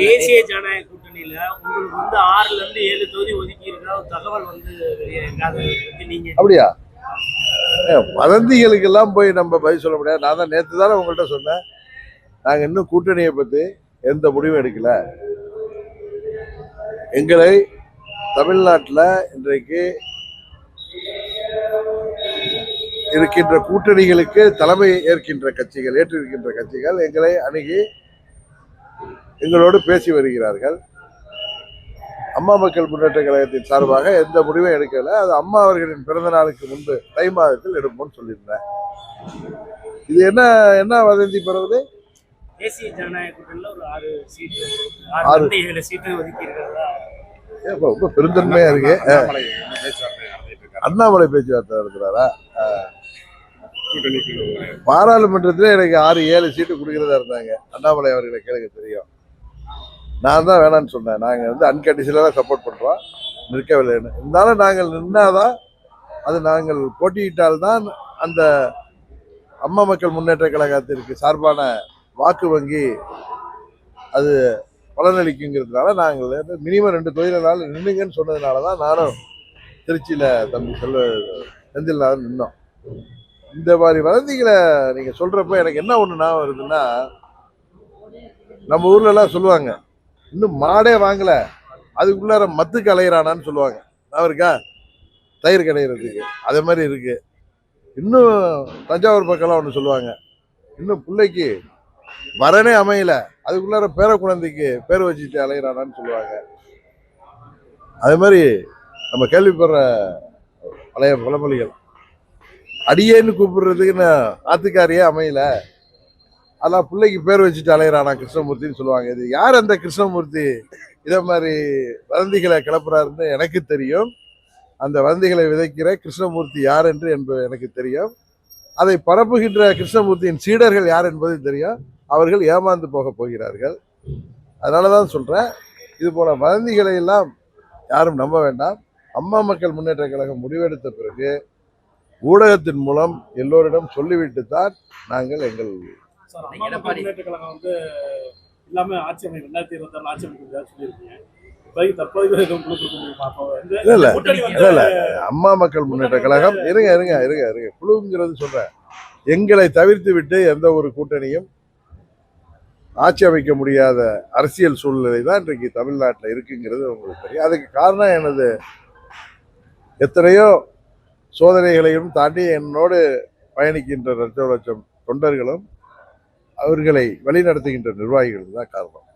தேசிய ஜனநாயக கூட்டணியில உங்களுக்கு வந்து 6ல இருந்து 7 தொகுதி ஒதுக்கி இருக்கிற ஒரு தகவல் வந்து நீங்க அப்படியா? வதந்திகளுக்கெல்லாம் போய் நம்ம பதில் சொல்ல முடியாது. நான் தான் நேற்று தானே உங்கள்கிட்ட சொன்னேன், நாங்கள் இன்னும் கூட்டணியை பற்றி எந்த முடிவும் எடுக்கல. எங்களை தமிழ்நாட்டில் இன்றைக்கு இருக்கின்ற கூட்டணிகளுக்கு தலைமை ஏற்றிருக்கின்ற கட்சிகள் எங்களை அணுகி எங்களோடு பேசி வருகிறார்கள். அம்மா மக்கள் முன்னேற்ற கழகத்தின் சார்பாக எந்த முடிவும் எடுக்கல. அது அம்மா அவர்களின் பிறந்த நாளுக்கு முன்பு தை மாதத்தில் எடுப்போம்னு சொல்லியிருந்தேன். இது என்ன வதந்தி பரவுது? தேசிய ஜனநாயக கூட்டணியில் ஒரு 6 சீட்டு ஒதுக்கி இருக்கிறதா ரொம்ப பெருந்தன்மையா இருக்கு. அண்ணாமலை பேச்சுவார்த்தை நடத்துறாரா? பாராளுமன்றத்தில் எனக்கு 6-7 சீட்டு கொடுக்கிறதா இருந்தாங்க. அண்ணாமலை அவர்களை கேளுங்க தெரியும். நான் தான் வேணான்னு சொன்னேன். நாங்கள் வந்து அன்கண்டிஷனலாக சப்போர்ட் பண்ணுறோம், நிற்கவில்லைன்னு. இருந்தாலும் நாங்கள் நின்னாதான், அது நாங்கள் போட்டியிட்டால்தான் அந்த அம்மா மக்கள் முன்னேற்ற கழகத்திற்கு சார்பான வாக்கு வங்கி அது பலனளிக்குங்கிறதுனால நாங்கள் மினிமம் 2 தொகுதியினால நின்னுங்கன்னு சொன்னதுனால தான் நானும் திருச்சியில் தம்பி செந்தில்நாதன் நின்னோம். இந்த மாதிரி வதந்திகளை நீங்கள் சொல்கிறப்ப எனக்கு என்ன ஒன்று ஞாபகம் வருதுன்னா, நம்ம ஊர்லலாம் சொல்லுவாங்க, இன்னும் மாடே வாங்கலை அதுக்குள்ளார மத்துக்கு அலையிறானான்னு சொல்லுவாங்க. அவருக்கா தயிர் கிடையிறதுக்கு அதே மாதிரி இருக்கு. இன்னும் தஞ்சாவூர் பக்கம்லாம் ஒன்று சொல்லுவாங்க, இன்னும் பிள்ளைக்கு வரனே அமையல அதுக்குள்ளார பேர குழந்தைக்கு பேர் வச்சுட்டு அலையிறானான்னு சொல்லுவாங்க. அதே மாதிரி நம்ம கேள்விப்படுற பழைய பழமொழிகள், அடியேன்னு கூப்பிடுறதுக்குன்னு ஆத்துக்காரியே அமையல, அதான் பிள்ளைக்கு பேர் வச்சுட்டு அலையிறானா கிருஷ்ணமூர்த்தின்னு சொல்லுவாங்க. இது யார் அந்த கிருஷ்ணமூர்த்தி இதை மாதிரி வதந்திகளை கிளப்புறாருன்னு எனக்கு தெரியும். அந்த வதந்திகளை விதைக்கிற கிருஷ்ணமூர்த்தி யார் என்று எனக்கு தெரியும். அதை பரப்புகின்ற கிருஷ்ணமூர்த்தியின் சீடர்கள் யார் என்பது தெரியும். அவர்கள் ஏமாந்து போக போகிறார்கள். அதனால தான் சொல்கிறேன், இது போல வதந்திகளை எல்லாம் யாரும் நம்ப வேண்டாம். அம்மா மக்கள் முன்னேற்ற கழகம் முடிவெடுத்த பிறகு ஊடகத்தின் மூலம் எல்லோரிடம் சொல்லிவிட்டு தான் நாங்கள் எங்கள் முன்னேற்ற கழகம் வந்து எல்லாமே ஆட்சி அமைப்பு 2026 ஆட்சி அமைப்பு சொல்லியிருக்கீங்க. இல்ல அம்மா மக்கள் முன்னேற்ற கழகம் இருங்க குழுங்கிறது சொல்றேன். எங்களை தவிர்த்து விட்டு எந்த ஒரு கூட்டணியும் ஆட்சி அமைக்க முடியாத அரசியல் சூழ்நிலை தான் இன்றைக்கு தமிழ்நாட்டில் இருக்குங்கிறது உங்களுக்கு தெரியும். அதுக்கு காரணம் எனது எத்தனையோ சோதனைகளையும் தாண்டி என்னோடு பயணிக்கின்ற லட்சம் தொண்டர்களும் அவர்களை வழிநடத்துகின்ற நிர்வாகிகள் தான் காரணம்.